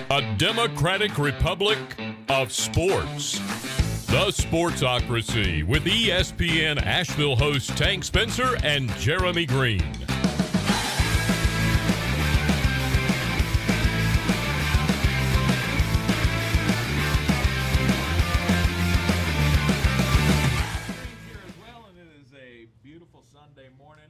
A democratic republic of sports. The Sportsocracy with ESPN Asheville hosts Tank Spencer and Jeremy Greene. Here as well, and it is a beautiful Sunday morning.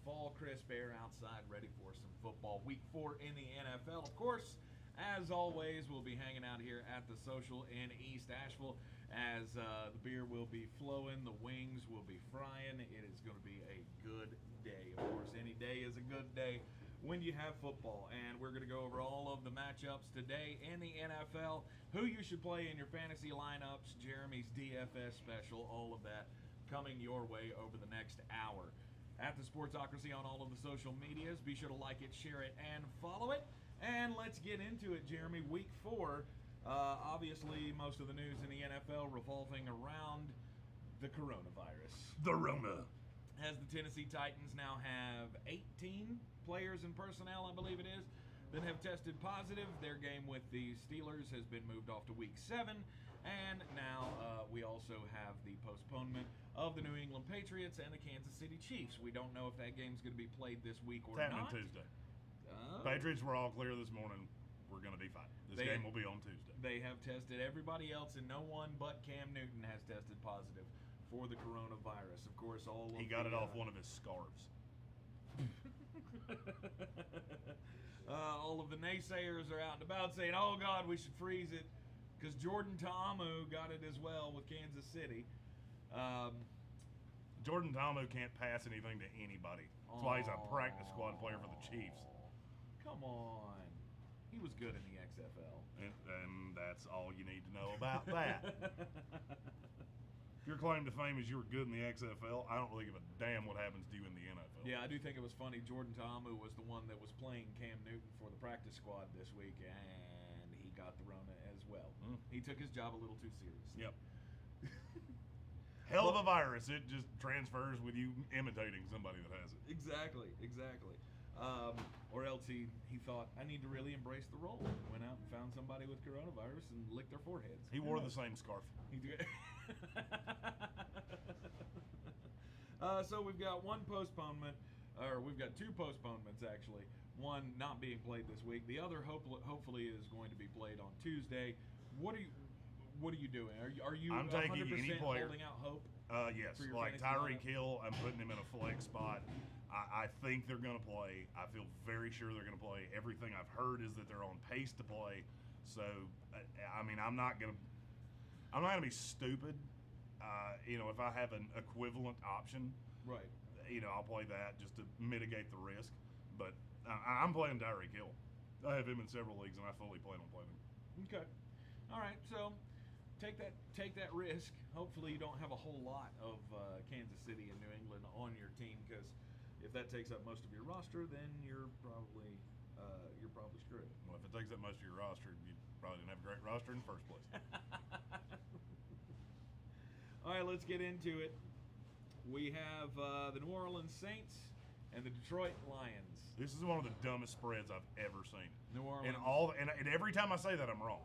Fall crisp air outside, ready for some football. Week 4 in the NFL, of course. As always, we'll be hanging out here at the Social in East Asheville as the beer will be flowing, the wings will be frying. It is going to be a good day. Of course, any day is a good day when you have football. And we're going to go over all of the matchups today in the NFL, who you should play in your fantasy lineups, Jeremy's DFS special, all of that coming your way over the next hour. At the Sportsocracy on all of the social medias. Be sure to like it, share it, and follow it. And let's get into it, Jeremy. Week 4, obviously most of the news in the NFL revolving around the coronavirus. The Rona. As the Tennessee Titans now have 18 players and personnel, I believe it is, that have tested positive. Their game with the Steelers has been moved off to Week 7. And now we also have the postponement of the New England Patriots and the Kansas City Chiefs. We don't know if that game's going to be played this week or It's not. happening Tuesday. Patriots were all clear this morning. We're going to be fine. This game will be on Tuesday. They have tested everybody else, and no one but Cam Newton has tested positive for the coronavirus. Of course, He got it off one of his scarves. All of the naysayers are out and about saying, "Oh God, we should freeze it," because Jordan Ta'amu got it as well with Kansas City. Jordan Ta'amu can't pass anything to anybody. That's why he's a practice squad player for the Chiefs. Come on. He was good in the XFL. And that's all you need to know about that. If your claim to fame is you were good in the XFL, I don't really give a damn what happens to you in the NFL. Yeah, I do think it was funny. Jordan Ta'amu was the one that was playing Cam Newton for the practice squad this week, and he got the Rona as well. He took his job a little too seriously. Yep. Hell of a virus. It just transfers with you imitating somebody that has it. Exactly. Or else he thought, I need to really embrace the role. Went out and found somebody with coronavirus and licked their foreheads. He wore the same scarf. He did. So we've got one postponement, or we've got two postponements actually. One not being played this week. The other hopefully is going to be played on Tuesday. What are you doing? Are you I'm taking 100% any player. holding out hope? Yes, for your like fantasy Tyreek Hill, I'm putting him in a flex spot. I think they're going to play. I feel very sure they're going to play. Everything I've heard is that they're on pace to play. So, I mean, I'm not going to be stupid. If I have an equivalent option, Right. I'll play that just to mitigate the risk. But I'm playing Tyreek Hill. I have him in several leagues, and I fully plan on playing him. Okay. All right. So take that risk. Hopefully you don't have a whole lot of Kansas City and New England on your team, because if that takes up most of your roster, then you're probably screwed. Well, if it takes up most of your roster, you probably didn't have a great roster in the first place. All right, let's get into it. We have the New Orleans Saints and the Detroit Lions. This is one of the dumbest spreads I've ever seen. New Orleans. And every time I say that, I'm wrong.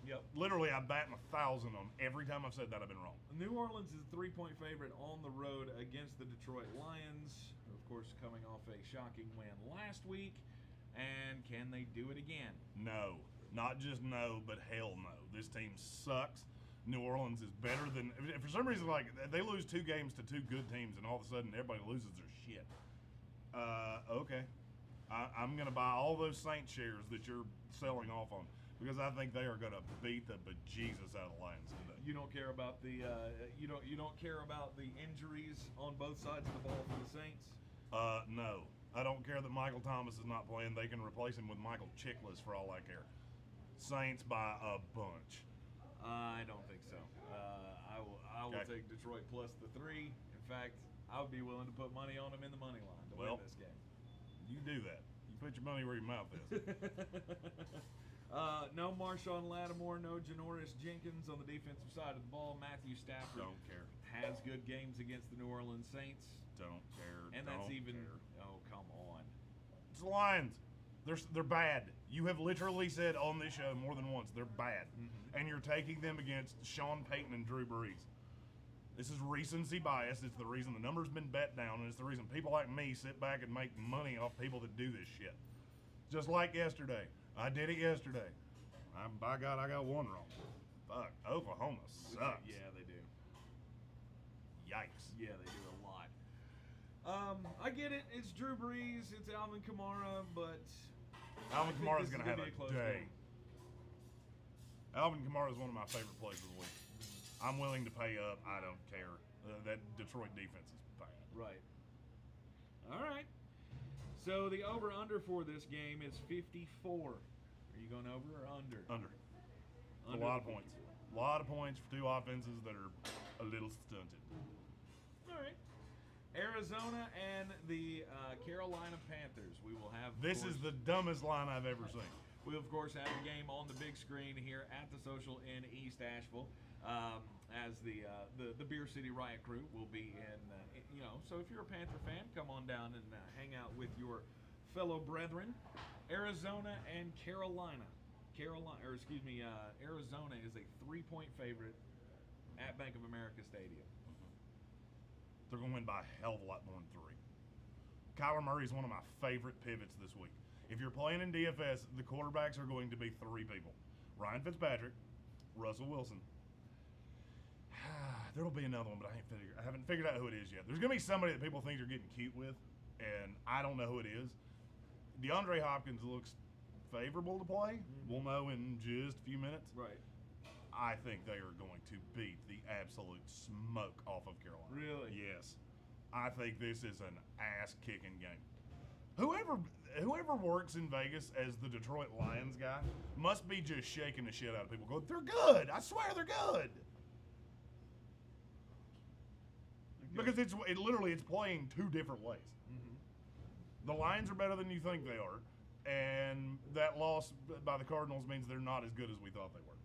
Yep. Literally, I bat 1,000 on every time I've said that I've been wrong. New Orleans is a 3-point favorite on the road against the Detroit Lions. Of course, coming off a shocking win last week. And can they do it again? No. Not just no, but hell no. This team sucks. New Orleans is better than – for some reason, like, they lose 2 games to 2 good teams, and all of a sudden everybody loses their shit. Okay. I'm going to buy all those Saints shares that you're selling off on, because I think they are going to beat the bejesus out of the Lions today. You don't care about the you don't care about the injuries on both sides of the ball for the Saints? No. I don't care that Michael Thomas is not playing. They can replace him with Michael Chiklis for all I care. Saints by a bunch. I don't think so. I will take Detroit plus the 3. In fact, I would be willing to put money on them in the money line to win this game. You do that. You put your money where your mouth is. No Marshawn Lattimore, no Janoris Jenkins on the defensive side of the ball. Matthew Stafford Don't care. has good games against the New Orleans Saints. Don't care. And that's even – oh, come on. It's the Lions. They're bad. You have literally said on this show more than once they're bad, and you're taking them against Sean Payton and Drew Brees. This is recency bias. It's the reason the number's been bet down, and it's the reason people like me sit back and make money off people that do this shit. Just like yesterday. I did it yesterday. By God, I got one wrong. Fuck, Oklahoma sucks. Yeah, they do. Yikes. Yeah, they do a lot. I get it. It's Drew Brees. It's Alvin Kamara, but Alvin Kamara's going to have be a close day. game. Alvin Kamara is one of my favorite plays of the week. I'm willing to pay up. I don't care. That Detroit defense is bad. Right. All right. So the over-under for this game is 54. Are you going over or under? Under. Under A lot of 54. points. A lot of points for two offenses that are a little stunted. All right. Arizona and the Carolina Panthers. We will have. This is the dumbest line I've ever seen. We of course have the game on the big screen here at the Social in East Asheville, as the Beer City Riot Crew will be in. So if you're a Panther fan, come on down and hang out with your fellow brethren. Arizona and Carolina. Arizona is a 3-point favorite at Bank of America Stadium. They're going to win by a hell of a lot more than 3. Kyler Murray is one of my favorite pivots this week. If you're playing in DFS, the quarterbacks are going to be 3 people. Ryan Fitzpatrick, Russell Wilson. There'll be another one, but I haven't figured out who it is yet. There's going to be somebody that people think you're getting cute with, and I don't know who it is. DeAndre Hopkins looks favorable to play. We'll know in just a few minutes. Right. I think they are going to beat the absolute smoke off of Carolina. Really? Yes. I think this is an ass-kicking game. Whoever works in Vegas as the Detroit Lions guy must be just shaking the shit out of people. Going, they're good. I swear they're good. Because it's playing 2 different ways. The Lions are better than you think they are, and that loss by the Cardinals means they're not as good as we thought they were.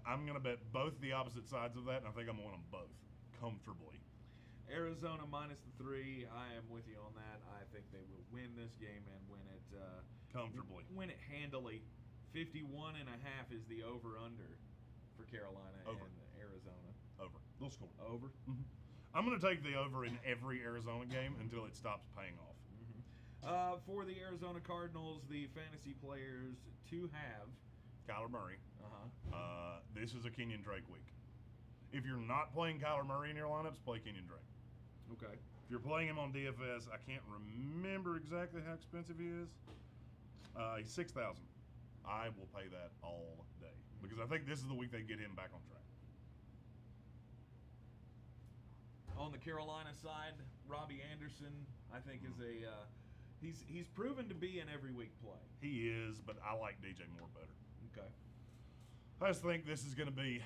I'm going to bet both the opposite sides of that, and I think I'm going to win them both comfortably. Arizona minus the 3. I am with you on that. I think they will win this game and win it comfortably. Win it handily. 51.5 is the over/under for Carolina Over. and Arizona. Over. They'll score. Over. I'm going to take the over in every Arizona game until it stops paying off. For the Arizona Cardinals, the fantasy players to have Kyler Murray. This is a Kenyon Drake week. If you're not playing Kyler Murray in your lineups, play Kenyon Drake. Okay. If you're playing him on DFS, I can't remember exactly how expensive he is. He's $6,000. I will pay that all day because I think this is the week they get him back on track. On the Carolina side, Robbie Anderson, I think is a he's proven to be an every week play. He is, but I like DJ Moore better. Okay. I just think this is going to be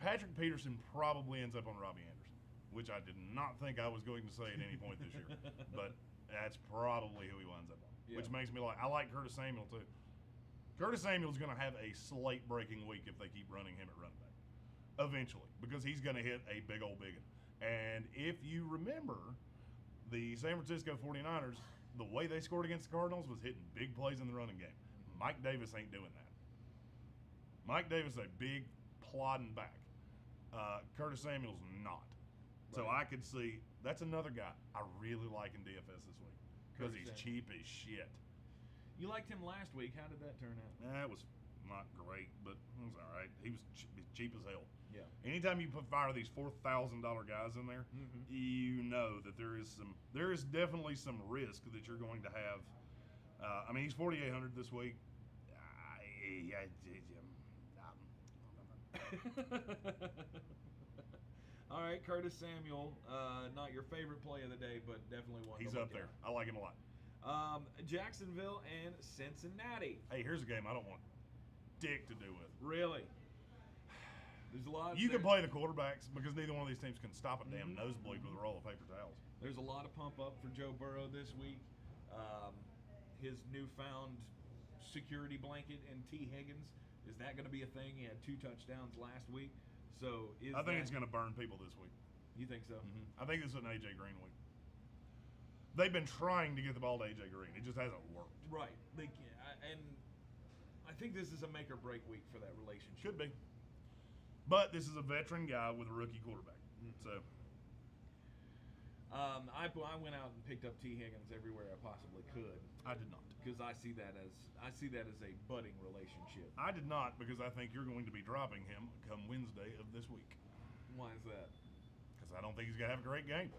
Patrick Peterson probably ends up on Robbie Anderson, which I did not think I was going to say at any point this year, but that's probably who he winds up on. Yeah. Which makes me I like Curtis Samuel too. Curtis Samuel's going to have a slate-breaking week if they keep running him at running back, eventually, because he's going to hit a big old biggin. And if you remember, the San Francisco 49ers, the way they scored against the Cardinals was hitting big plays in the running game. Mike Davis ain't doing that. Mike Davis is a big, plodding back. Curtis Samuel's not. So I could see that's another guy I really like in DFS this week because he's cheap as shit. You liked him last week. How did that turn out? That was not great, but it was all right. He was cheap as hell. Yeah. Anytime you fire these $4,000 guys in there, you know that there is definitely some risk that you're going to have. I mean, he's 4,800 this week. All right, Curtis Samuel, not your favorite play of the day, but definitely one. He's up there. I like him a lot. Jacksonville and Cincinnati. Hey, here's a game I don't want dick to do with. Really? There's a lot. You can play the quarterbacks because neither one of these teams can stop a damn nosebleed with a roll of paper towels. There's a lot of pump up for Joe Burrow this week. His newfound security blanket and T. Higgins, is that going to be a thing? He had 2 touchdowns last week. So I think it's going to burn people this week. You think so? I think this is an A.J. Greene week. They've been trying to get the ball to A.J. Greene. It just hasn't worked. Right. They can, and I think this is a make or break week for that relationship. Should be. But this is a veteran guy with a rookie quarterback. So I went out and picked up T. Higgins everywhere I possibly could. I did not. Because I see that as a budding relationship. I did not, because I think you're going to be dropping him come Wednesday of this week. Why is that? Because I don't think he's going to have a great game.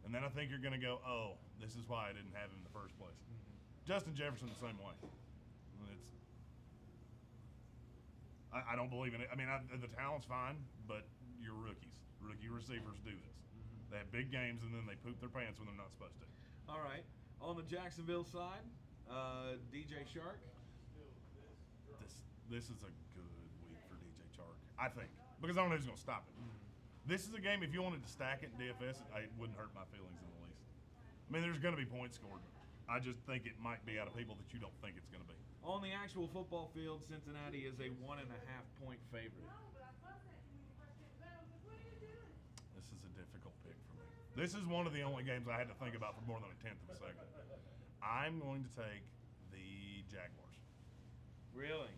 And then I think you're going to go, oh, this is why I didn't have him in the first place. Justin Jefferson the same way. I don't believe in it. I mean, the talent's fine, but you're rookies. Rookie receivers do this. They have big games, and then they poop their pants when they're not supposed to. All right. On the Jacksonville side, DJ Shark. This is a good week for DJ Chark, I think, because I don't know who's going to stop it. This is a game, if you wanted to stack it in DFS, it wouldn't hurt my feelings in the least. I mean, there's going to be points scored. I just think it might be out of people that you don't think it's going to be. On the actual football field, Cincinnati is a 1.5 point favorite. This is a difficult pick for me. This is one of the only games I had to think about for more than a tenth of a second. I'm going to take the Jaguars. Really?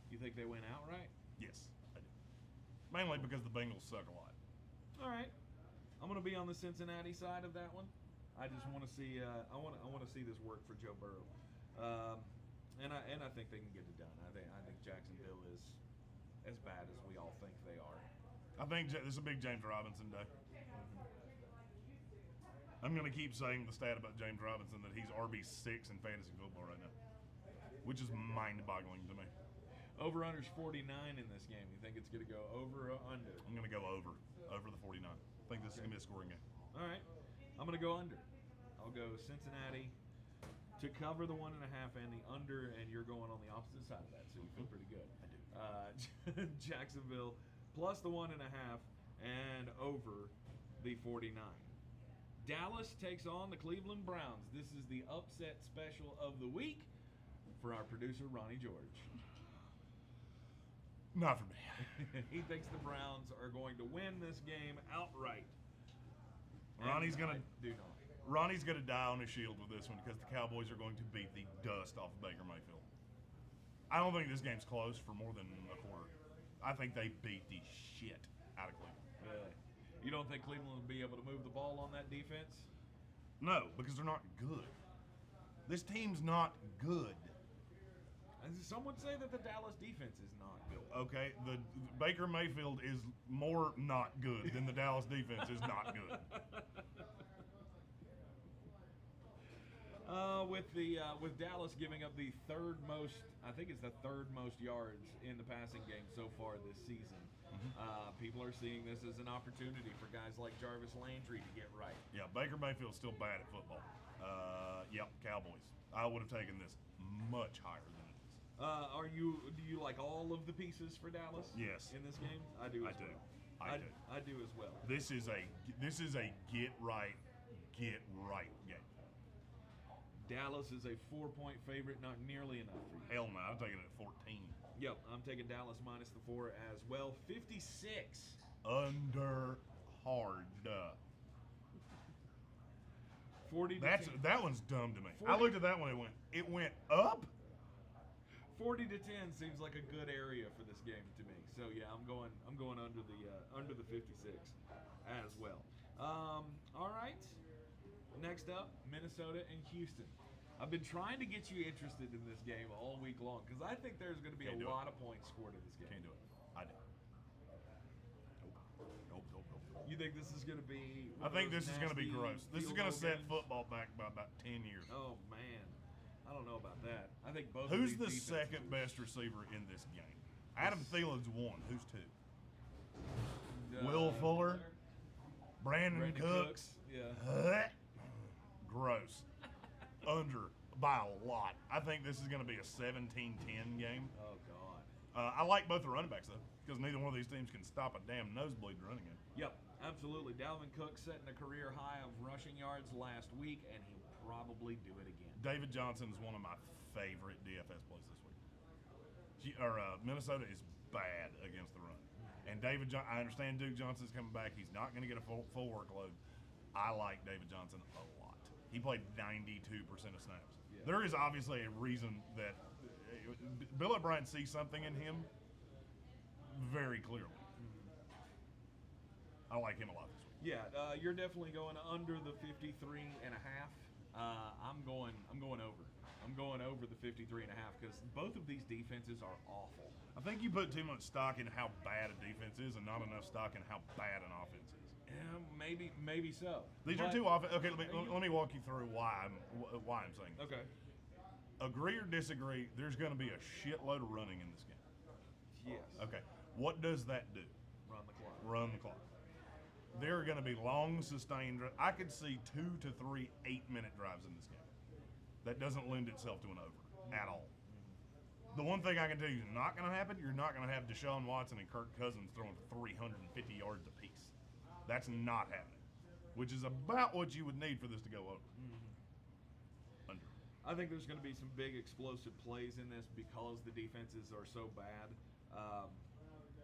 You think they win outright? Yes, I do. Mainly because the Bengals suck a lot. All right. I'm going to be on the Cincinnati side of that one. I just want to see. I want to see this work for Joe Burrow, and I think they can get it done. I think Jacksonville is as bad as we all think they are. I think this is a big James Robinson day. I'm going to keep saying the stat about James Robinson that he's RB6 in fantasy football right now, which is mind-boggling to me. Over-under's 49 in this game. You think it's going to go over or under? I'm going to go over the 49. I think this is going to be a scoring game. All right. I'm going to go under. I'll go Cincinnati to cover the 1.5 and the under, and you're going on the opposite side of that, so you feel pretty good. I do. do. Jacksonville plus the 1.5 and over the 49. Dallas takes on the Cleveland Browns. This is the upset special of the week for our producer, Ronnie George. Not for me. He thinks the Browns are going to win this game outright. Ronnie's gonna die on his shield with this one because the Cowboys are going to beat the dust off of Baker Mayfield. I don't think this game's close for more than a quarter. I think they beat the shit out of Cleveland. Really? You don't think Cleveland will be able to move the ball on that defense? No, because they're not good. This team's not good. Some would say that the Dallas defense is not good. Okay, the Baker Mayfield is more not good than the Dallas defense is not good. With Dallas giving up the third most yards in the passing game so far this season. People are seeing this as an opportunity for guys like Jarvis Landry to get right. Yeah, Baker Mayfield's still bad at football. Cowboys. I would have taken this much higher than it is. Do you like all of the pieces for Dallas? Yes. In this game, I do. I do. I do as well. This is a get right game. Dallas is a 4-point favorite, not nearly enough for you. Hell no, I'm taking it at 14. Yep, I'm taking Dallas minus the 4 as well. 56. Under hard. 40 to 10. That one's dumb to me. 40. I looked at that one. It went up. 40 to 10 seems like a good area for this game to me. So yeah, I'm going under the 56 as well. All right. Next up, Minnesota and Houston. I've been trying to get you interested in this game all week long because I think there's going to be a lot of points scored in this game. Can't do it. I do. Nope. You think this is going to be? I think this is going to be gross. This is going to set football back by about 10 years. Oh man, I don't know about that. I think both. Who's of the these second best receiver in this game? Adam Thielen's one. Who's two? Will Fuller, Brandon Cooks. Yeah. Gross. Under by a lot. I think this is going to be a 17-10 game. Oh God. I like both the running backs though, because neither one of these teams can stop a damn nosebleed running game. Yep, absolutely. Dalvin Cook setting a career high of rushing yards last week, and he'll probably do it again. David Johnson is one of my favorite DFS plays this week. Minnesota is bad against the run, and I understand Duke Johnson's coming back. He's not going to get a full workload, I like David Johnson a lot. He played 92% of snaps. Yeah. There is obviously a reason that Bill O'Brien sees something in him very clearly. I like him a lot this week. Yeah, you're definitely going under the 53 and a half. I'm going over. I'm going over the 53 and a half because both of these defenses are awful. I think you put too much stock in how bad a defense is and not enough stock in how bad an offense is. Yeah, maybe so. These are two offense. Okay, let me walk you through why I'm saying this. Okay. Agree or disagree, there's going to be a shitload of running in this game. Yes. Okay. What does that do? Run the clock. Run the clock. There are going to be long, sustained. I could see 2 to 3 8-minute drives in this game. That doesn't lend itself to an over at all. The one thing I can tell you is not going to happen. You're not going to have Deshaun Watson and Kirk Cousins throwing for 350 yards apiece. That's not happening, which is about what you would need for this to go over. Under. I think there's going to be some big explosive plays in this because the defenses are so bad.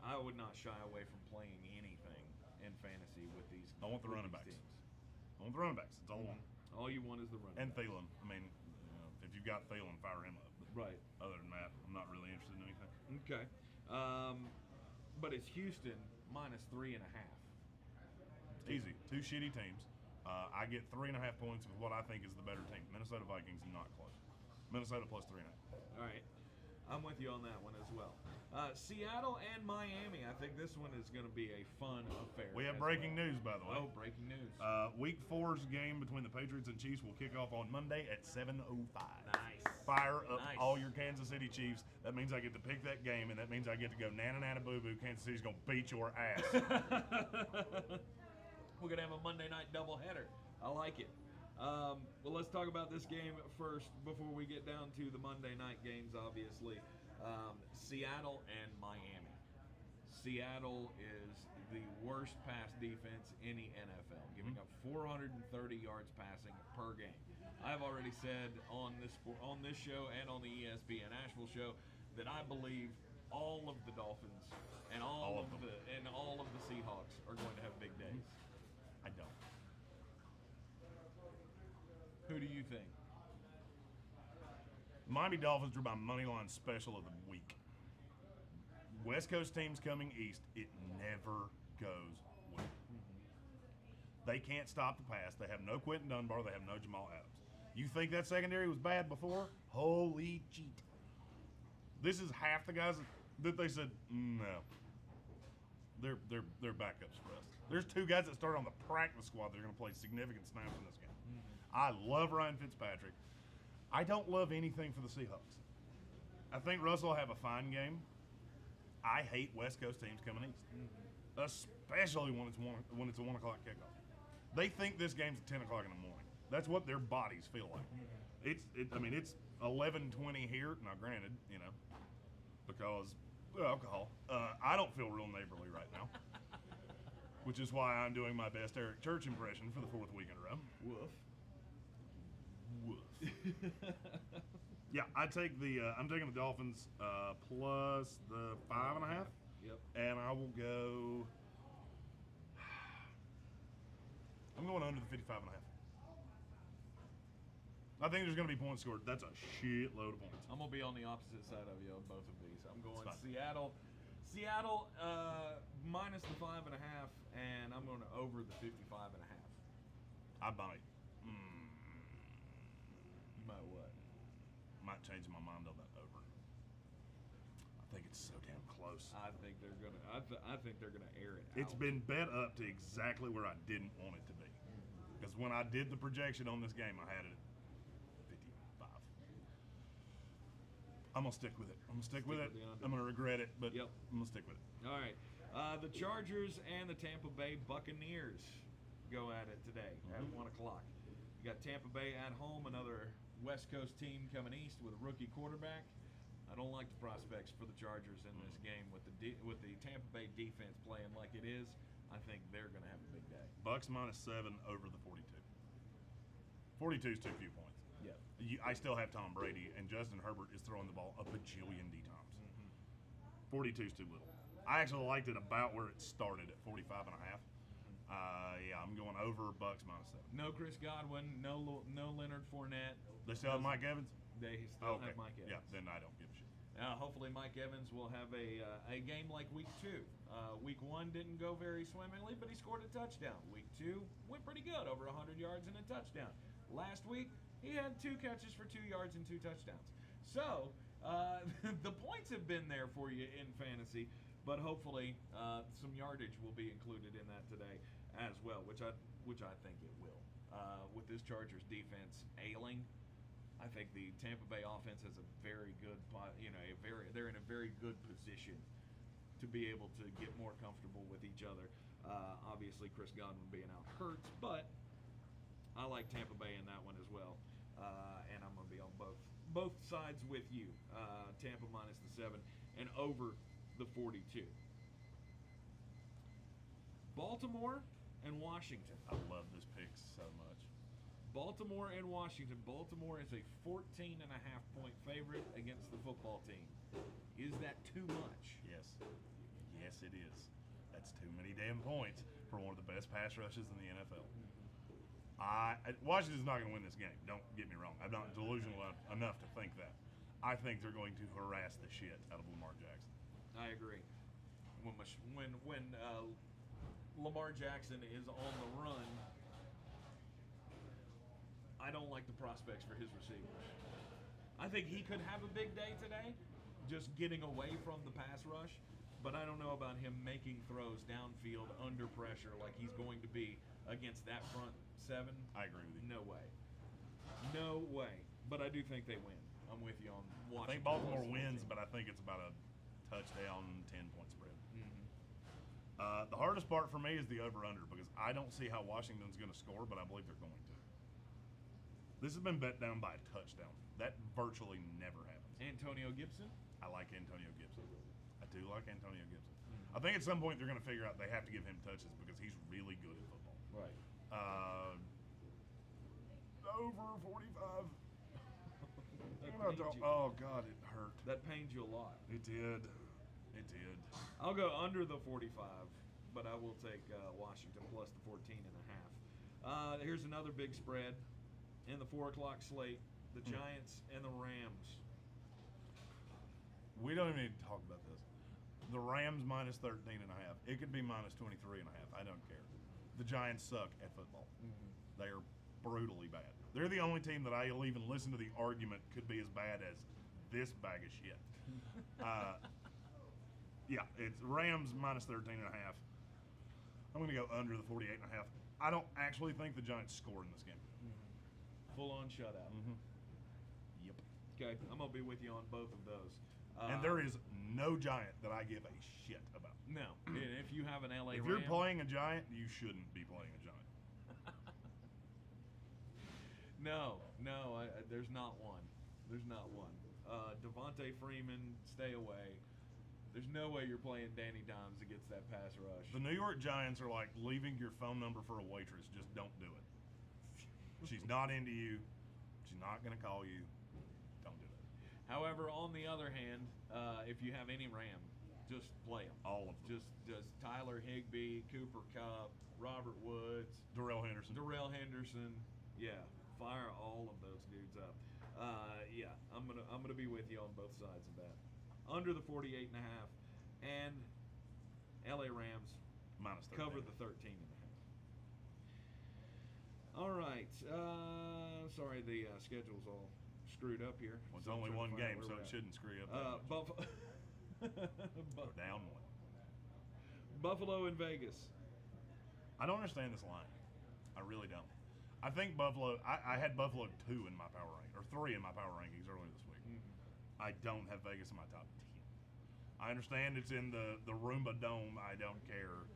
I would not shy away from playing anything in fantasy with these. I want the running backs. Teams. I want the running backs. That's all I want. All you want is the running. And Thielen. I mean, if you've got Thielen, fire him up. But right. Other than that, I'm not really interested in anything. Okay. But it's Houston minus 3.5. Easy. Two shitty teams. I get 3.5 points with what I think is the better team. Minnesota Vikings, not close. Minnesota plus 3.5. All right. I'm with you on that one as well. Seattle and Miami. I think this one is going to be a fun affair. We have breaking news, by the way. Oh, breaking news. Week 4's game between the Patriots and Chiefs will kick off on Monday at 7:05. Nice. Fire up Nice. all your Kansas City Chiefs. That means I get to pick that game, and that means I get to go nana boo boo. Kansas City's going to beat your ass. We're going to have a Monday night doubleheader. I like it. Well, let's talk about this game first before we get down to the Monday night games, obviously. Seattle and Miami. Seattle is the worst pass defense in the NFL, giving up 430 yards passing per game. I've already said on this show and on the ESPN Asheville show that I believe all of the Dolphins and all of the Seahawks are going to have big days. I don't. Who do you think? Miami Dolphins are my money line special of the week. West Coast teams coming east, it never goes well. They can't stop the pass. They have no Quentin Dunbar. They have no Jamal Adams. You think that secondary was bad before? Holy cheat. This is half the guys that they said, no. They're backups for us. There's 2 guys that started on the practice squad that are going to play significant snaps in this game. I love Ryan Fitzpatrick. I don't love anything for the Seahawks. I think Russell will have a fine game. I hate West Coast teams coming east, especially when it's a 1 o'clock kickoff. They think this game's at 10 o'clock in the morning. That's what their bodies feel like. It's 11:20 here. Now, granted, because alcohol, I don't feel real neighborly right now, which is why I'm doing my best Eric Church impression for the 4th week in a row. Woof. Yeah, I'm taking the Dolphins plus the 5.5. Yep. And I will go. I'm going under the 55.5. I think there's going to be points scored. That's a shitload of points. I'm going to be on the opposite side of you on both of these. I'm going It's fine. Seattle minus the 5.5, and I'm going to over the 55.5. I might. You might what? Might change my mind on that over. I think it's so damn close. I think they're gonna. I think they're gonna air it out. It's been bet up to exactly where I didn't want it to be. Because when I did the projection on this game, I had it at 55. I'm going to stick with it. I'm going to stick with it. I'm going to regret it, but Yep. I'm going to stick with it. All right. The Chargers and the Tampa Bay Buccaneers go at it today at 1 o'clock. You got Tampa Bay at home, another West Coast team coming east with a rookie quarterback. I don't like the prospects for the Chargers in this game with the Tampa Bay defense playing like it is. I think they're going to have a big day. Bucks minus 7 over the 42. 42 is too few points. Yeah. I still have Tom Brady, and Justin Herbert is throwing the ball a bajillion D times. 42 is too little. I actually liked it about where it started at 45.5. Yeah, I'm going over Bucks -7. No Chris Godwin, no Leonard Fournette. They still have Mike Evans? They still have Mike Evans. Yeah, then I don't give a shit. Hopefully Mike Evans will have a game like Week 2. Week 1 didn't go very swimmingly, but he scored a touchdown. Week 2 went pretty good, over 100 yards and a touchdown. Last week, he had 2 catches for 2 yards and 2 touchdowns. So, the points have been there for you in fantasy, but hopefully some yardage will be included in that today as well, which I think it will. With this Chargers defense ailing, I think the Tampa Bay offense has a very good, they're in a very good position to be able to get more comfortable with each other. Obviously, Chris Godwin being out hurts, but I like Tampa Bay in that one as well, and I'm going to be on both sides with you. Tampa -7 and over the 42. Baltimore and Washington. I love this pick so much. Baltimore and Washington. Baltimore is a 14.5-point favorite against the football team. Is that too much? Yes. Yes, it is. That's too many damn points for one of the best pass rushes in the NFL. Washington's not going to win this game. Don't get me wrong. I'm not delusional enough to think that. I think they're going to harass the shit out of Lamar Jackson. I agree. When Lamar Jackson is on the run, I don't like the prospects for his receivers. I think he could have a big day today, just getting away from the pass rush, but I don't know about him making throws downfield under pressure like he's going to be against that front 7. I agree with you. No way. No way. But I do think they win. I'm with you on Washington. I think Baltimore wins, but I think it's about a touchdown, 10-point spread. Mm-hmm. The hardest part for me is the over-under, because I don't see how Washington's going to score, but I believe they're going to. This has been bet down by a touchdown. That virtually never happens. Antonio Gibson? I like Antonio Gibson. I do like Antonio Gibson. I think at some point they're going to figure out they have to give him touches because he's really good at football. Right. Over 45. That Oh, God, it hurt. That pains you a lot. It did. It did. I'll go under the 45, but I will take Washington plus the 14.5. Here's another big spread in the 4 o'clock slate, the Giants and the Rams. We don't even need to talk about this. The Rams -13.5. It could be -23.5. I don't care. The Giants suck at football. Mm-hmm. They are brutally bad. They're the only team that I'll even listen to the argument could be as bad as this bag of shit. Yeah, it's Rams -13.5. I'm going to go under the 48.5. I don't actually think the Giants score in this game. Full-on shutout. Yep. Okay, I'm going to be with you on both of those. And there is no Giant that I give a shit about. No. And if you have an LA If Ram, you're playing a Giant, you shouldn't be playing a Giant. No, there's not one. There's not one. Devontae Freeman, stay away. There's no way you're playing Danny Dimes against that pass rush. The New York Giants are like leaving your phone number for a waitress. Just don't do it. She's not into you. She's not going to call you. Don't do it. However, on the other hand, if you have any Ram, just play them. All of them. Just Tyler Higbee, Cooper Kupp, Robert Woods, Darrell Henderson. Yeah, fire all of those dudes up. Yeah, I'm gonna be with you on both sides of that. Under the 48.5, and LA Rams -13. cover the 13.5. All right. Sorry, the schedule's all screwed up here. Well, it's So I'm only trying to one find out game, where so we're it at. shouldn't screw you up. We're down 1. Buffalo and Vegas. I don't understand this line. I really don't. I think Buffalo. I had Buffalo 2 in my power rank, or 3 in my power rankings earlier this week. I don't have Vegas in my top 10. I understand it's in the Roomba Dome. I don't care.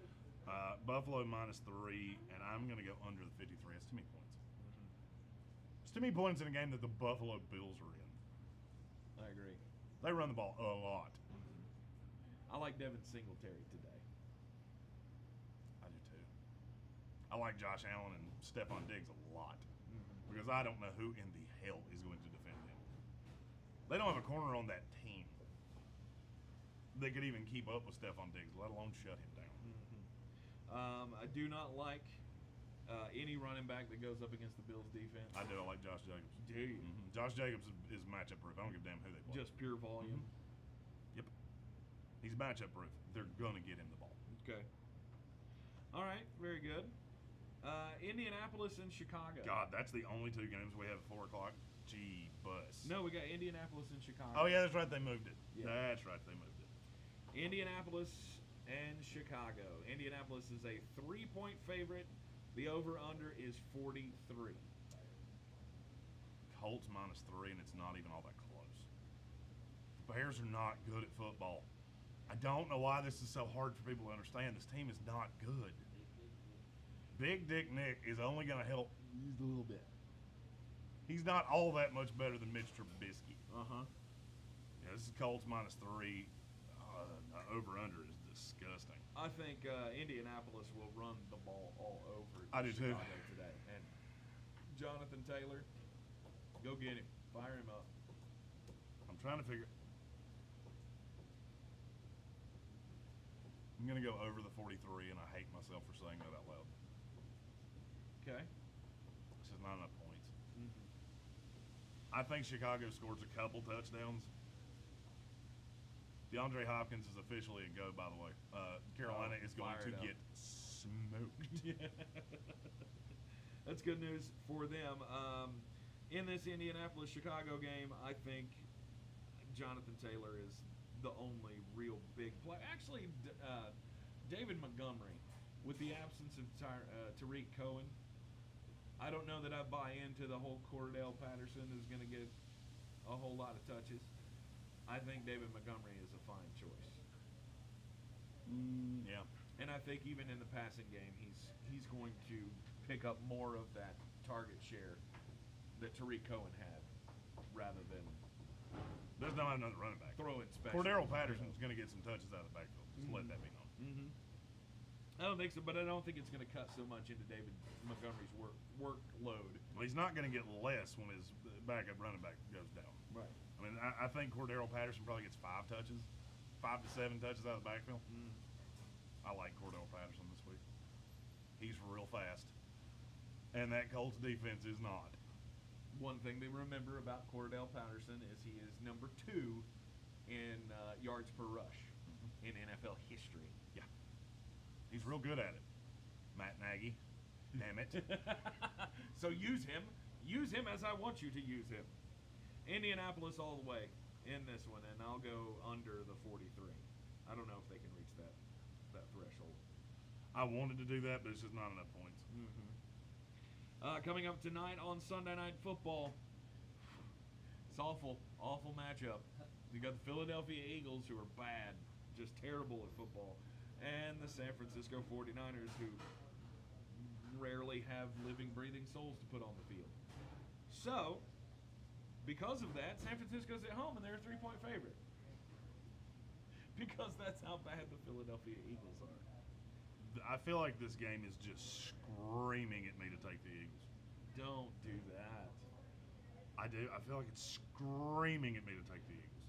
Buffalo -3, and I'm going to go under the 53. It's too many points. It's too many points in a game that the Buffalo Bills are in. I agree. They run the ball a lot. I like Devin Singletary today. I do too. I like Josh Allen and Stephon Diggs a lot because I don't know who in the hell is going to defend him. They don't have a corner on that team that could even keep up with Stephon Diggs, let alone shut him down. I do not like any running back that goes up against the Bills defense? I do. I like Josh Jacobs. Do you? Mm-hmm. Josh Jacobs is matchup proof. I don't give a damn who they play. Just pure volume. Yep. He's matchup proof. They're gonna get him the ball. Okay. All right. Very good. Indianapolis and Chicago. God, that's the only two games we have at 4 o'clock. Gee, bus. No, we got Indianapolis and Chicago. Oh yeah, that's right. They moved it. Yeah. That's right. They moved it. Indianapolis and Chicago. Indianapolis is a 3-point favorite. The over-under is 43. Colts -3, and it's not even all that close. The Bears are not good at football. I don't know why this is so hard for people to understand. This team is not good. Big Dick Nick is only going to help just a little bit. He's not all that much better than Mitch Trubisky. Uh-huh. Yeah, this is Colts -3. Over-under is disgusting. I think Indianapolis will run the ball all over I do too. Chicago today. And Jonathan Taylor, go get him. Fire him up. I'm trying to figure. I'm going to go over the 43, and I hate myself for saying that out loud. Okay. This is not enough points. Mm-hmm. I think Chicago scores a couple touchdowns. DeAndre Hopkins is officially a go, by the way. Carolina is going to get smoked. That's good news for them. In this Indianapolis-Chicago game, I think Jonathan Taylor is the only real big play. Actually, David Montgomery, with the absence of Tariq Cohen, I don't know that I buy into the whole Cordell Patterson is going to get a whole lot of touches. I think David Montgomery is a fine choice. Yeah. And I think even in the passing game, he's going to pick up more of that target share that Tariq Cohen had, rather than There's not another running back. throwing special. Cordero Patterson's going to get some touches out of the backfield. Just let that be known. Mm-hmm. I don't think so, but I don't think it's going to cut so much into David Montgomery's workload. Well, he's not going to get less when his backup running back goes down. Right. I mean, I think Cordero Patterson probably gets 5 to 7 touches out of the backfield. I like Cordero Patterson this week. He's real fast. And that Colts defense is not. One thing to remember about Cordell Patterson is he is number 2 in yards per rush in NFL history. Yeah. He's real good at it. Matt Nagy. Damn it. So use him. Use him as I want you to use him. Indianapolis all the way in this one, and I'll go under the 43. I don't know if they can reach that threshold. I wanted to do that, but it's just not enough points. Coming up tonight on Sunday Night Football, it's awful matchup. You got the Philadelphia Eagles, who are bad, just terrible at football, and the San Francisco 49ers, who rarely have living, breathing souls to put on the field. So, because of that, San Francisco's at home, and they're a 3-point favorite. Because that's how bad the Philadelphia Eagles are. I feel like this game is just screaming at me to take the Eagles. Don't do that. I do. I feel like it's screaming at me to take the Eagles.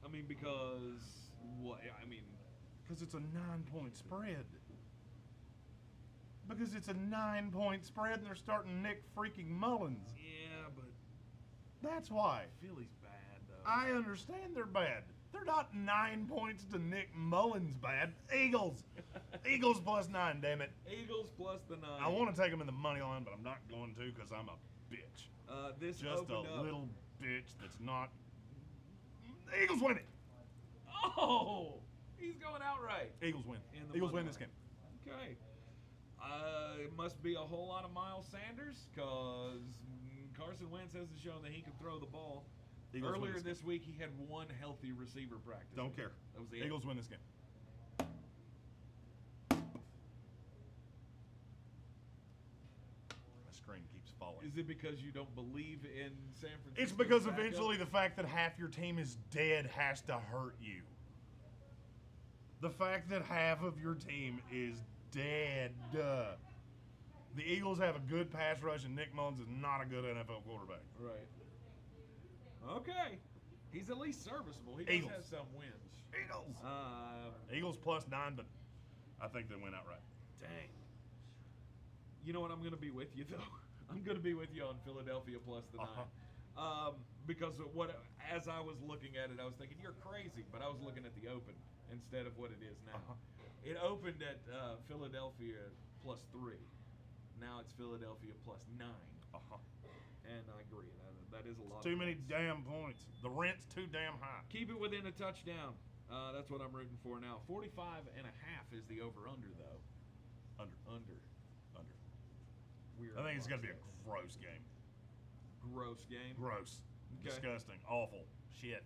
I mean, because what? I mean, because it's a 9-point spread. Because it's a 9-point spread, and they're starting Nick freaking Mullins. Yeah, but that's why. Philly's bad, though. I understand they're bad. They're not 9 points to Nick Mullins bad. Eagles. Eagles +9, damn it. Eagles plus the 9. I want to take them in the money line, but I'm not going to because I'm a bitch. This just a up. little bitch that's not. The Eagles win it. Oh, he's going outright. Eagles win. Eagles win this game. Okay. It must be a whole lot of Miles Sanders, because Carson Wentz hasn't shown that he can throw the ball. Eagles Earlier this week, he had one healthy receiver practice. Don't care. That was the Eagles win this game. My screen keeps falling. Is it because you don't believe in San Francisco? It's because eventually the fact that half your team is dead has to hurt you. The fact that half of your team is dead. The Eagles have a good pass rush, and Nick Mullins is not a good NFL quarterback. Right. Okay. He's at least serviceable. He does have some wins. Eagles. Eagles +9, but I think they win outright. Dang. You know what? I'm going to be with you, though. I'm going to be with you on Philadelphia plus the 9. Because as I was looking at it, I was thinking, you're crazy. But I was looking at the open instead of what it is now. It opened at Philadelphia plus 3. Now it's Philadelphia plus 9. And I agree. That is a lot. Too many damn points. The rent's too damn high. Keep it within a touchdown. That's what I'm rooting for now. 45.5 is the over-under, though. Under. I think it's going to be a gross game. Gross game? Gross. Okay. Disgusting. Awful. Shit.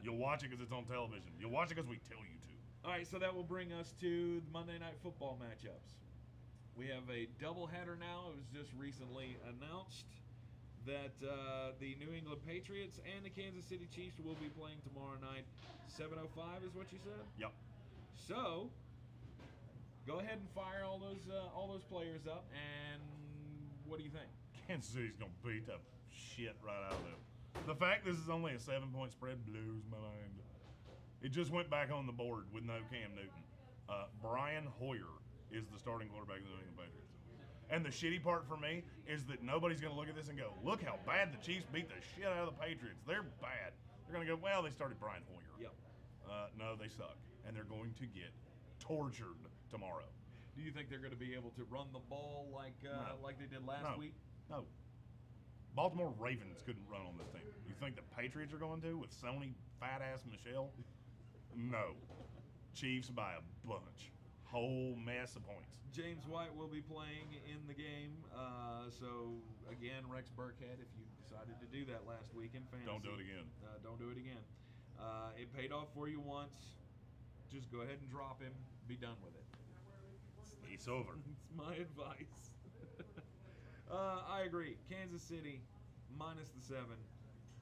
You'll watch it because it's on television. You'll watch it because we tell you to. All right, so that will bring us to the Monday Night Football matchups. We have a doubleheader now. It was just recently announced that the New England Patriots and the Kansas City Chiefs will be playing tomorrow night. 7:05 is what you said? Yep. So, go ahead and fire all those players up, and what do you think? Kansas City's going to beat the shit right out of them. The fact this is only a 7-point spread blows my mind. It just went back on the board with no Cam Newton. Brian Hoyer is the starting quarterback of the New England Patriots. And the shitty part for me is that nobody's going to look at this and go, look how bad the Chiefs beat the shit out of the Patriots. They're bad. They're going to go, well, they started Brian Hoyer. Yep. No, they suck. And they're going to get tortured tomorrow. Do you think they're going to be able to run the ball like they did last week? No. Baltimore Ravens couldn't run on this team. You think the Patriots are going to with Sony fat-ass Michelle? No. Chiefs by a bunch. Whole mess of points. James White will be playing in the game. So, again, Rex Burkhead, if you decided to do that last week in fantasy. Don't do it again. Don't do it again. It paid off for you once. Just go ahead and drop him. Be done with it. It's over. It's my advice. I agree. Kansas City, minus the 7.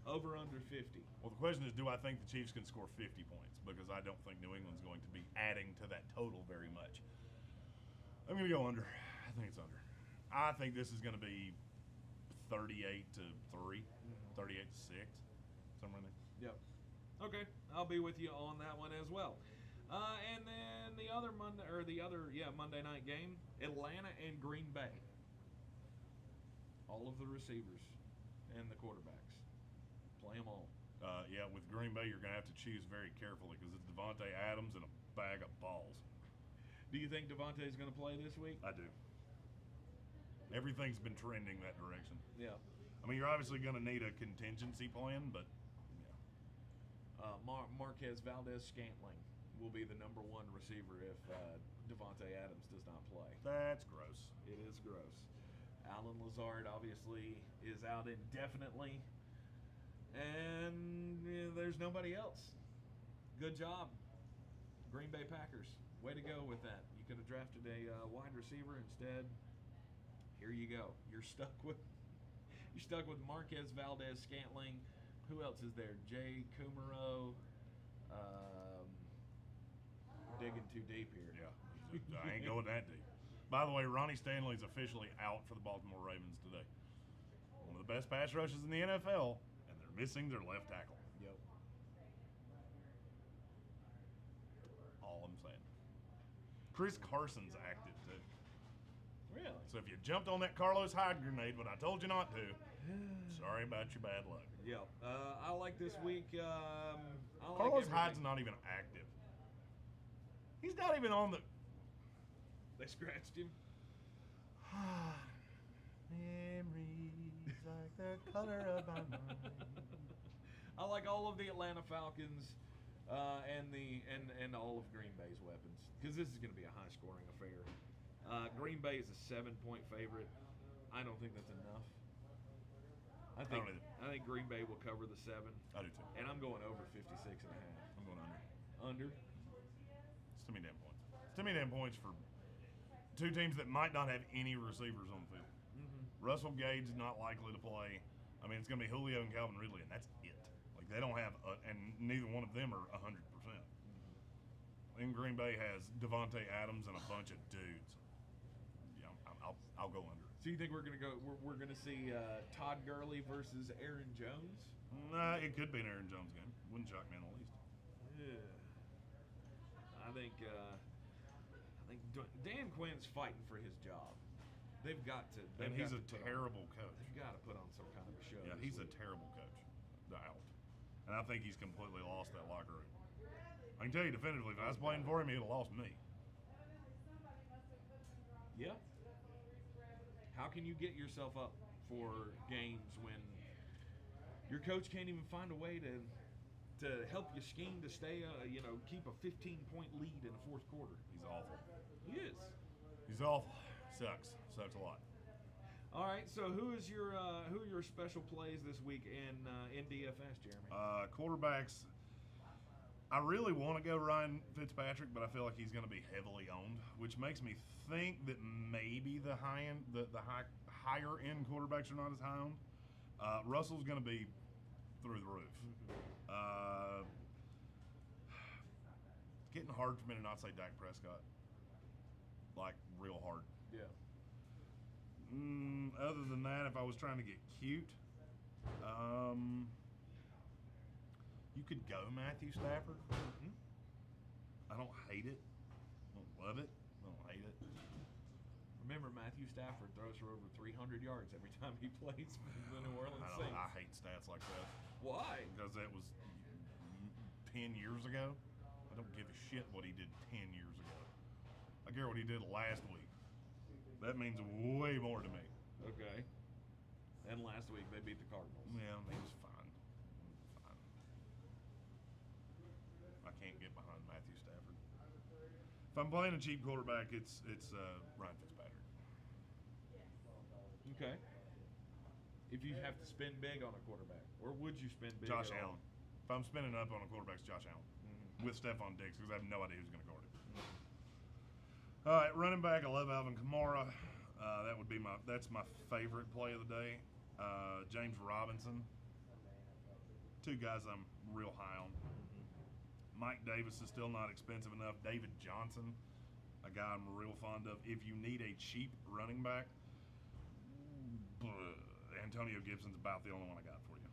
Over under 50. Well, the question is, do I think the Chiefs can score 50 points? Because I don't think New England's going to be adding to that total very much. I'm going to go under. I think it's under. I think this is going to be 38 to 3, 38 to 6, somewhere in there. Yep. Okay, I'll be with you on that one as well. And then the other Monday night game, Atlanta and Green Bay. All of the receivers and the quarterbacks. Play them all. With Green Bay, you're going to have to choose very carefully because it's Devontae Adams and a bag of balls. Do you think Devontae's going to play this week? I do. Everything's been trending that direction. Yeah. I mean, you're obviously going to need a contingency plan, but yeah. Marquez Valdez-Scantling will be the number 1 receiver if Devontae Adams does not play. That's gross. It is gross. Alan Lazard obviously is out indefinitely. And there's nobody else. Good job, Green Bay Packers. Way to go with that. You could have drafted a wide receiver instead. Here you go. You're stuck with Marquez Valdez-Scantling. Who else is there? Jay Kumaro. Digging too deep here. Yeah, I ain't going that deep. By the way, Ronnie Stanley's officially out for the Baltimore Ravens today. One of the best pass rushes in the NFL, and they're missing their left tackle. Yep. All I'm saying. Chris Carson's active, too. Really? So if you jumped on that Carlos Hyde grenade when I told you not to, sorry about your bad luck. Yeah. I like this week. Carlos Hyde's not even active. He's not even on the... They scratched him. Memories like the color of my mind. I like all of the Atlanta Falcons and all of Green Bay's weapons because this is going to be a high-scoring affair. Green Bay is a 7-point favorite. I don't think that's enough. I think Green Bay will cover the 7. I do too. And I'm going over 56.5. I'm going under. Under? It's too many damn points. It's too many damn points for two teams that might not have any receivers on the field. Russell Gage is not likely to play. I mean, it's going to be Julio and Calvin Ridley, and that's it. Like, they don't have, and neither one of them are 100%. And Green Bay has Devontae Adams and a bunch of dudes. Yeah, I'll go under. So you think we're gonna see Todd Gurley versus Aaron Jones? Nah, it could be an Aaron Jones game. Wouldn't shock me in the least. Yeah. I think Dan Quinn's fighting for his job. They've got to. And he's a terrible coach. They've got to put on some kind of a show. Yeah, he's a terrible coach. Out. And I think he's completely lost that locker room. I can tell you definitively, if I was playing for him, he'd have lost me. Yeah. How can you get yourself up for games when your coach can't even find a way to help you scheme to stay, keep a 15-point lead in the fourth quarter? He's awful. He is. He's awful. Sucks a lot. All right, so who are your special plays this week in DFS, Jeremy? Quarterbacks. I really want to go Ryan Fitzpatrick, but I feel like he's going to be heavily owned, which makes me think that maybe the higher end quarterbacks are not as high owned. Russell's going to be through the roof. It's getting hard for me to not say Dak Prescott, like real hard. Yeah. Other than that, if I was trying to get cute, you could go Matthew Stafford. Mm-hmm. I don't hate it. I don't love it. I don't hate it. Remember, Matthew Stafford throws for over 300 yards every time he plays for the New Orleans Saints. I hate stats like that. Why? Because that was 10 years ago. I don't give a shit what he did 10 years ago. I care what he did last week. That means way more to me. Okay. And last week they beat the Cardinals. Yeah, he was fine. I can't get behind Matthew Stafford. If I'm playing a cheap quarterback, it's Ryan Fitzpatrick. Okay. If you have to spend big on a quarterback, or would you spend big? Josh Allen. If I'm spending up on a quarterback, it's Josh Allen with Stephon Diggs, because I have no idea who's going to guard him. All right, running back. I love Alvin Kamara. That's my favorite play of the day. James Robinson. Two guys I'm real high on. Mike Davis is still not expensive enough. David Johnson, a guy I'm real fond of. If you need a cheap running back, Antonio Gibson's about the only one I got for you.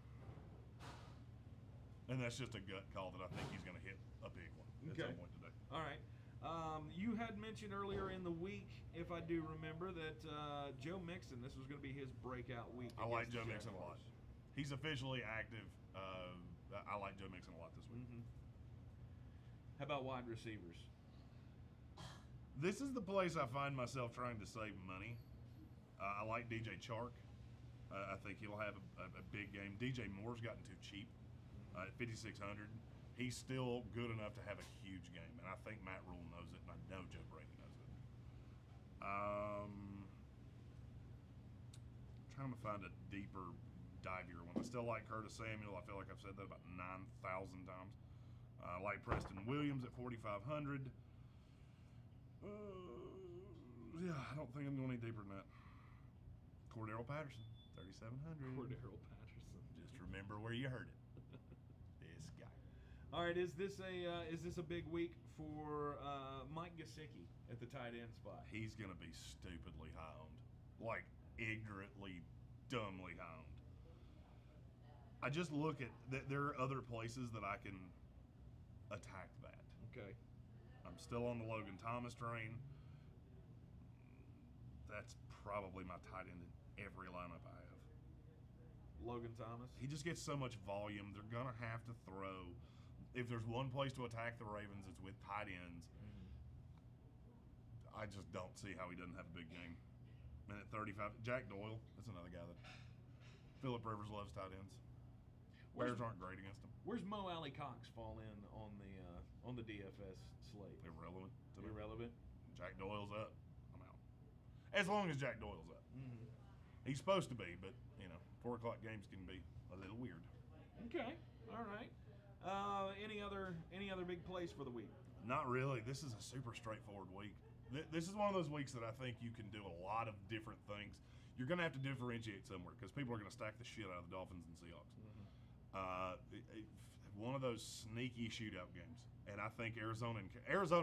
And that's just a gut call that I think he's going to hit a big one at some point today. All right. You had mentioned earlier in the week, if I do remember, that Joe Mixon, this was going to be his breakout week. I like Joe Mixon a lot. He's officially active. I like Joe Mixon a lot this week. Mm-hmm. How about wide receivers? This is the place I find myself trying to save money. I like DJ Chark. I think he'll have a big game. DJ Moore's gotten too cheap at 5,600. He's still good enough to have a huge game, and I think Matt Rule knows it, and I know Joe Brady knows it. Trying to find a deeper, divier one. I still like Curtis Samuel. I feel like I've said that about 9,000 times. I like Preston Williams at 4,500. Yeah, I don't think I'm going any deeper than that. Cordero Patterson, 3,700. Cordero Patterson. Just remember where you heard it. This guy. All right, is this a big week for Mike Gesicki at the tight end spot? He's going to be stupidly high owned, like ignorantly, dumbly high owned. I just look at there are other places that I can attack that. Okay. I'm still on the Logan Thomas train. That's probably my tight end in every lineup I have. Logan Thomas? He just gets so much volume. They're going to have to throw. If there's one place to attack the Ravens, it's with tight ends. I just don't see how he doesn't have a big game. And at 35, Jack Doyle, that's another guy that Phillip Rivers loves tight ends. Bears aren't great against him. Where's Mo Alley Cox fall in on the DFS slate? Irrelevant to me. Irrelevant? Jack Doyle's up. I'm out. As long as Jack Doyle's up. Mm-hmm. He's supposed to be, but, 4 o'clock games can be a little weird. Okay. All right. Any other big plays for the week? Not really. This is a super straightforward week. This is one of those weeks that I think you can do a lot of different things. You're going to have to differentiate somewhere because people are going to stack the shit out of the Dolphins and Seahawks. One of those sneaky shootout games, and I think Arizona and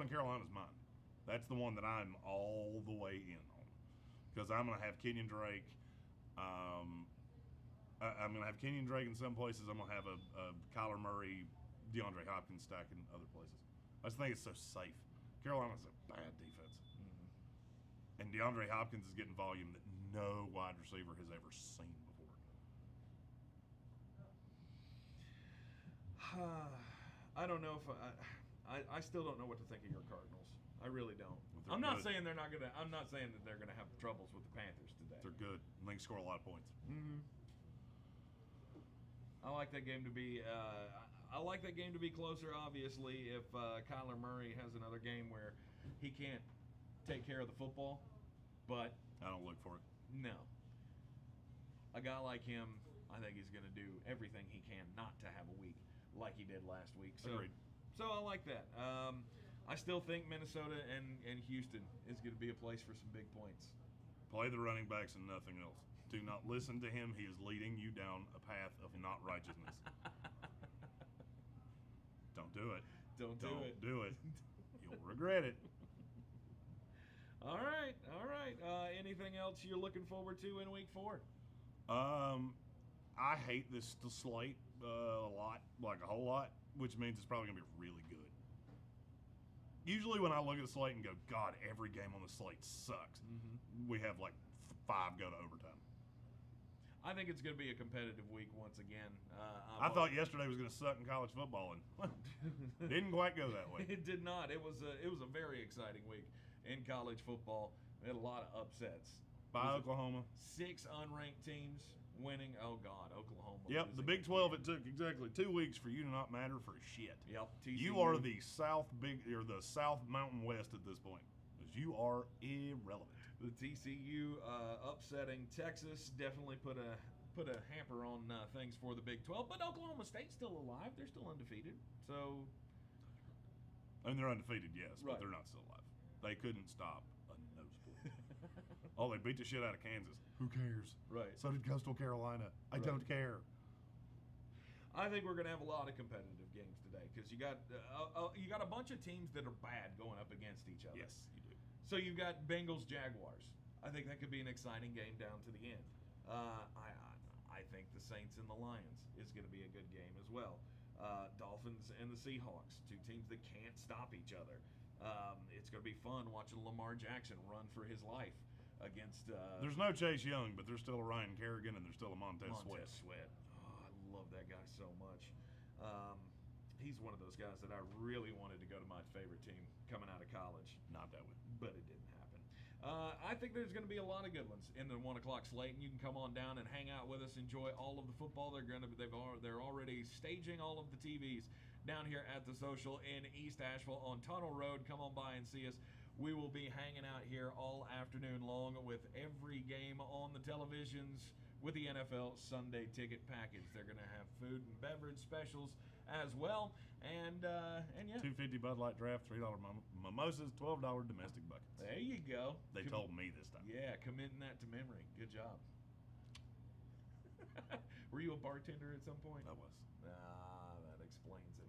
Carolina's mine. That's the one that I'm all the way in on because I'm going to have Kenyon Drake. I'm going to have Kenyon Drake in some places. I'm going to have a Kyler Murray, DeAndre Hopkins stack in other places. I just think it's so safe. Carolina's a bad defense. And DeAndre Hopkins is getting volume that no wide receiver has ever seen before. I don't know if I still don't know what to think of your Cardinals. I really don't. Well, I'm not good. saying they're not gonna. I'm not saying that they're gonna have troubles with the Panthers today. They're good. And they can score a lot of points. Mm-hmm. I like that game to be. I like that game to be closer. Obviously, if Kyler Murray has another game where he can't take care of the football, but I don't look for it. no, a guy like him, I think he's going to do everything he can not to have a week like he did last week. So, Agreed. so I like that. I still think Minnesota and Houston is going to be a place for some big points. Play the running backs and nothing else. Do not listen to him. He is leading you down a path of not righteousness. Don't do it. Don't do it. You'll regret it. All right. Anything else you're looking forward to in week 4? I hate this slate a lot, like a whole lot, which means it's probably going to be really good. Usually when I look at the slate and go, God, every game on the slate sucks, we have like 5 go to overtime. I think it's going to be a competitive week once again. I thought yesterday was going to suck in college football, and didn't quite go that way. It did not. It was a very exciting week in college football. We had a lot of upsets. By Oklahoma. 6 unranked teams winning. Oh God, Oklahoma. Yep, the Big 12. It took exactly 2 weeks for you to not matter for shit. Yep. TCU. You are the South Mountain West at this point, because you are irrelevant. The TCU upsetting Texas definitely put a hamper on things for the Big 12. But Oklahoma State's still alive. They're still undefeated. So. I mean, they're undefeated, yes, Right. but they're not still alive. They couldn't stop a nosebleed. Oh, they beat the shit out of Kansas. Who cares? Right. So did Coastal Carolina. I don't care. I think we're going to have a lot of competitive games today because you got a bunch of teams that are bad going up against each other. Yes, you do. So you've got Bengals Jaguars. I think that could be an exciting game down to the end. I think the Saints and the Lions is going to be a good game as well. Dolphins and the Seahawks, 2 teams that can't stop each other. It's going to be fun watching Lamar Jackson run for his life against. There's no Chase Young, but there's still a Ryan Kerrigan and there's still a Montez Sweat. Oh, I love that guy so much. He's one of those guys that I really wanted to go to my favorite team coming out of college. Not that way. But it didn't happen. I think there's going to be a lot of good ones in the 1 o'clock slate, and you can come on down and hang out with us, enjoy all of the football. They're already staging all of the TVs down here at the Social in East Asheville on Tunnel Road. Come on by and see us. We will be hanging out here all afternoon long with every game on the televisions with the NFL Sunday ticket package. They're going to have food and beverage specials as well, and yeah. $2.50 Bud Light draft, $3 mimosas, $12 domestic buckets. There you go. They told me this time. Yeah, committing that to memory. Good job. Were you a bartender at some point? I was. That explains it.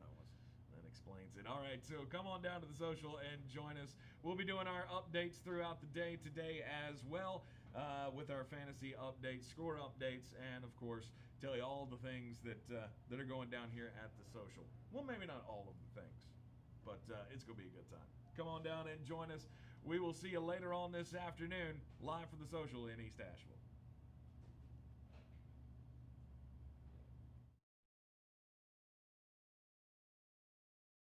That explains it. All right, so come on down to the Social and join us. We'll be doing our updates throughout the day today as well, with our fantasy updates, score updates, and of course, tell you all the things that are going down here at the Social. Well, maybe not all of the things, but it's going to be a good time. Come on down and join us. We will see you later on this afternoon, live from the Social in East Asheville.